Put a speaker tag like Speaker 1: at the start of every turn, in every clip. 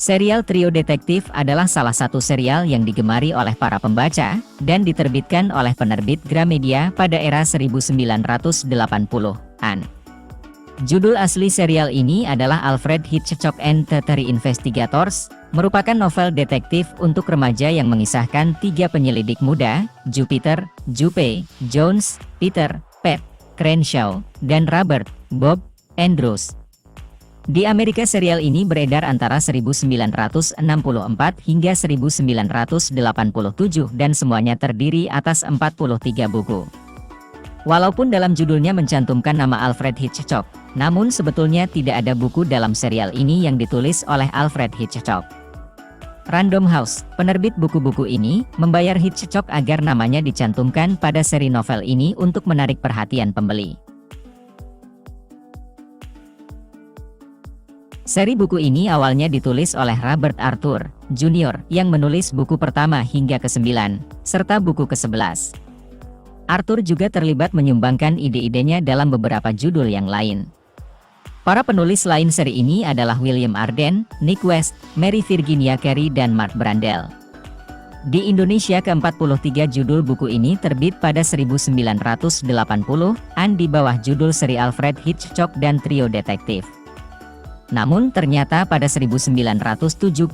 Speaker 1: Serial Trio Detektif adalah salah satu serial yang digemari oleh para pembaca, dan diterbitkan oleh penerbit Gramedia pada era 1980-an. Judul asli serial ini adalah Alfred Hitchcock and the Three Investigators, merupakan novel detektif untuk remaja yang mengisahkan tiga penyelidik muda, Jupiter, Jupe, Jones, Peter, Pat, Crenshaw, dan Robert, Bob, Andrews. Di Amerika serial ini beredar antara 1964 hingga 1987 dan semuanya terdiri atas 43 buku. Walaupun dalam judulnya mencantumkan nama Alfred Hitchcock, namun sebetulnya tidak ada buku dalam serial ini yang ditulis oleh Alfred Hitchcock. Random House, penerbit buku-buku ini, membayar Hitchcock agar namanya dicantumkan pada seri novel ini untuk menarik perhatian pembeli. Seri buku ini awalnya ditulis oleh Robert Arthur, Jr., yang menulis buku pertama hingga ke-9, serta buku ke-11. Arthur juga terlibat menyumbangkan ide-idenya dalam beberapa judul yang lain. Para penulis lain seri ini adalah William Arden, Nick West, Mary Virginia Carey, dan Mark Brandel. Di Indonesia ke-43 judul buku ini terbit pada 1980-an di bawah judul seri Alfred Hitchcock dan Trio Detektif. Namun ternyata pada 1979,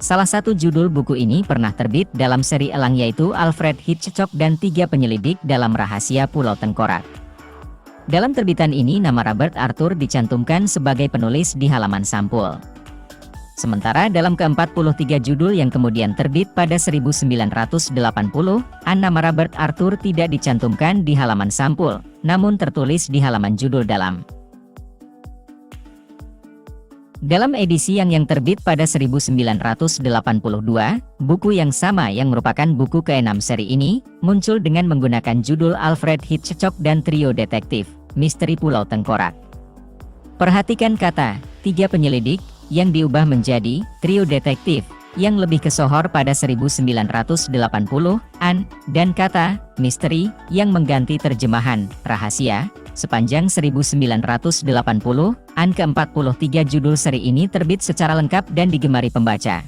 Speaker 1: salah satu judul buku ini pernah terbit dalam seri elang yaitu Alfred Hitchcock dan Tiga Penyelidik dalam Rahasia Pulau Tengkorak. Dalam terbitan ini nama Robert Arthur dicantumkan sebagai penulis di halaman sampul. Sementara dalam ke-43 judul yang kemudian terbit pada 1980-an nama Robert Arthur tidak dicantumkan di halaman sampul, namun tertulis di halaman judul dalam. Dalam edisi yang terbit pada 1982, buku yang sama yang merupakan buku ke-6 seri ini, muncul dengan menggunakan judul Alfred Hitchcock dan Trio Detektif, Misteri Pulau Tengkorak. Perhatikan kata, tiga penyelidik, yang diubah menjadi Trio Detektif, yang lebih kesohor pada 1980-an, dan kata, misteri, yang mengganti terjemahan, rahasia, sepanjang 1980-an ke-43 judul seri ini terbit secara lengkap dan digemari pembaca.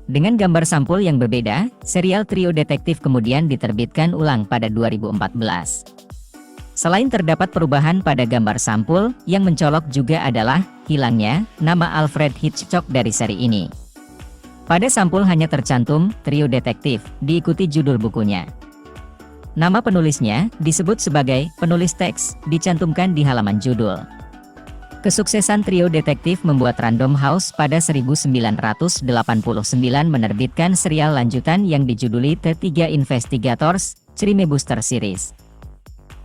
Speaker 1: Dengan gambar sampul yang berbeda, serial Trio Detektif kemudian diterbitkan ulang pada 2014. Selain terdapat perubahan pada gambar sampul, yang mencolok juga adalah hilangnya nama Alfred Hitchcock dari seri ini. Pada sampul hanya tercantum Trio Detektif, diikuti judul bukunya. Nama penulisnya disebut sebagai penulis teks, dicantumkan di halaman judul. Kesuksesan Trio Detektif membuat Random House pada 1989 menerbitkan serial lanjutan yang dijuduli The Tiga Investigators, Crime Buster Series.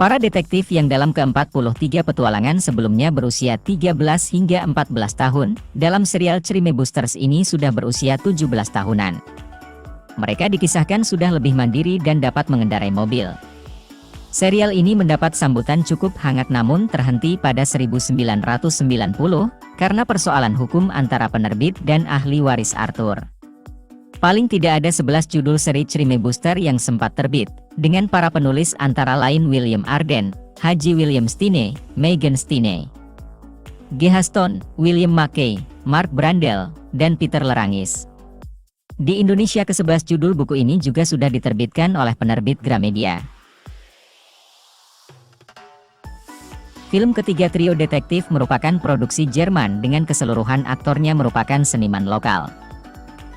Speaker 1: Para detektif yang dalam ke-43 petualangan sebelumnya berusia 13 hingga 14 tahun, dalam serial Crime Busters ini sudah berusia 17 tahunan. Mereka dikisahkan sudah lebih mandiri dan dapat mengendarai mobil. Serial ini mendapat sambutan cukup hangat namun terhenti pada 1990 karena persoalan hukum antara penerbit dan ahli waris Arthur. Paling tidak ada 11 judul seri Crime Buster yang sempat terbit, dengan para penulis antara lain William Arden, Haji William Stinney, Megan Stinney, G. Huston, William Mackey, Mark Brandel, dan Peter Lerangis. Di Indonesia ke-11 judul buku ini juga sudah diterbitkan oleh penerbit Gramedia. Film ketiga Trio Detektif merupakan produksi Jerman dengan keseluruhan aktornya merupakan seniman lokal.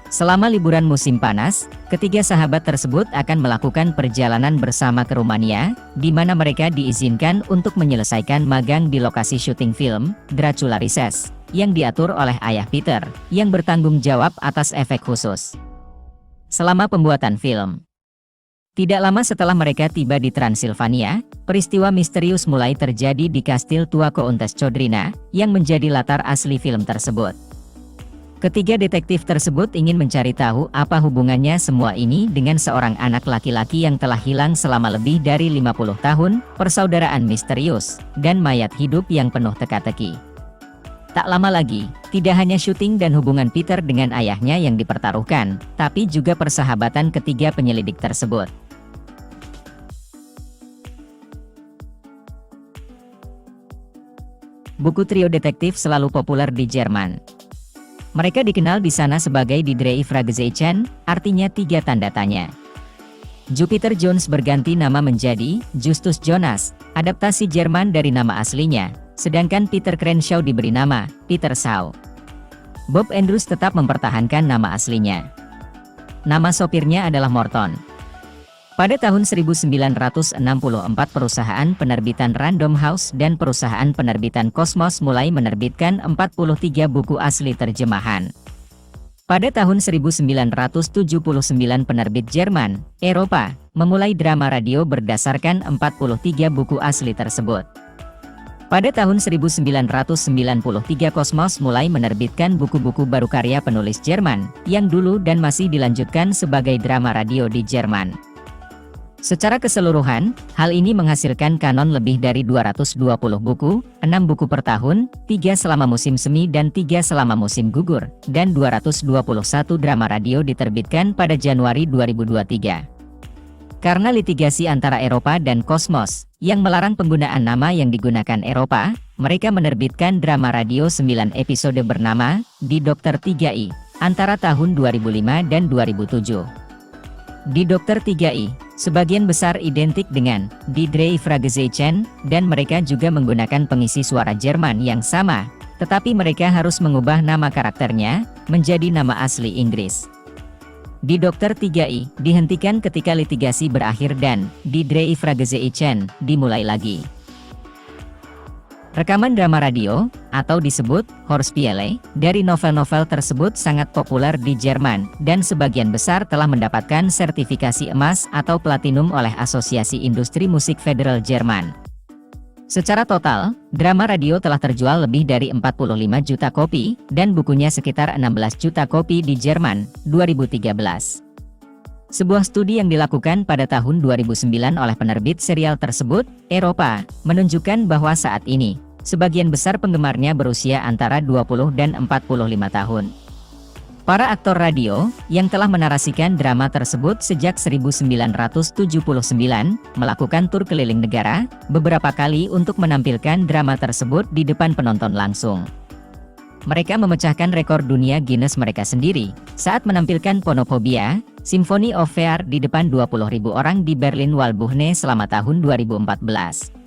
Speaker 1: Selama liburan musim panas, ketiga sahabat tersebut akan melakukan perjalanan bersama ke Rumania, di mana mereka diizinkan untuk menyelesaikan magang di lokasi syuting film, Dracula Recess, yang diatur oleh ayah Peter, yang bertanggung jawab atas efek khusus selama pembuatan film. Tidak lama setelah mereka tiba di Transilvania, peristiwa misterius mulai terjadi di Kastil Tua Countess Chodrina, yang menjadi latar asli film tersebut. Ketiga detektif tersebut ingin mencari tahu apa hubungannya semua ini dengan seorang anak laki-laki yang telah hilang selama lebih dari 50 tahun, persaudaraan misterius, dan mayat hidup yang penuh teka-teki. Tak lama lagi, tidak hanya syuting dan hubungan Peter dengan ayahnya yang dipertaruhkan, tapi juga persahabatan ketiga penyelidik tersebut. Buku Trio Detektif selalu populer di Jerman. Mereka dikenal di sana sebagai Die drei Fragezeichen, artinya 3 tanda tanya. Jupiter Jones berganti nama menjadi Justus Jonas, adaptasi Jerman dari nama aslinya, sedangkan Peter Crenshaw diberi nama Peter Shaw. Bob Andrews tetap mempertahankan nama aslinya. Nama sopirnya adalah Morton. Pada tahun 1964 perusahaan penerbitan Random House dan perusahaan penerbitan Cosmos mulai menerbitkan 43 buku asli terjemahan. Pada tahun 1979 penerbit Jerman, Eropa, memulai drama radio berdasarkan 43 buku asli tersebut. Pada tahun 1993 Cosmos mulai menerbitkan buku-buku baru karya penulis Jerman, yang dulu dan masih dilanjutkan sebagai drama radio di Jerman. Secara keseluruhan, hal ini menghasilkan kanon lebih dari 220 buku, 6 buku per tahun, 3 selama musim semi dan 3 selama musim gugur, dan 221 drama radio diterbitkan pada Januari 2023. Karena litigasi antara Eropa dan Cosmos, yang melarang penggunaan nama yang digunakan Eropa, mereka menerbitkan drama radio 9 episode bernama Die Dokter 3i, antara tahun 2005 dan 2007. Die Dokter 3i, sebagian besar identik dengan Die drei Fragezeichen, dan mereka juga menggunakan pengisi suara Jerman yang sama, tetapi mereka harus mengubah nama karakternya menjadi nama asli Inggris. Die Dokter 3i dihentikan ketika litigasi berakhir dan Die drei Fragezeichen dimulai lagi. Rekaman drama radio, atau disebut Hörspiele, dari novel-novel tersebut sangat populer di Jerman, dan sebagian besar telah mendapatkan sertifikasi emas atau platinum oleh Asosiasi Industri Musik Federal Jerman. Secara total, drama radio telah terjual lebih dari 45 juta kopi, dan bukunya sekitar 16 juta kopi di Jerman, 2013. Sebuah studi yang dilakukan pada tahun 2009 oleh penerbit serial tersebut, Eropa, menunjukkan bahwa saat ini, sebagian besar penggemarnya berusia antara 20 dan 45 tahun. Para aktor radio, yang telah menarasikan drama tersebut sejak 1979, melakukan tur keliling negara, beberapa kali untuk menampilkan drama tersebut di depan penonton langsung. Mereka memecahkan rekor dunia Guinness mereka sendiri, saat menampilkan Phonophobia, Symphony of Fear di depan 20.000 orang di Berlin Waldbühne selama tahun 2014.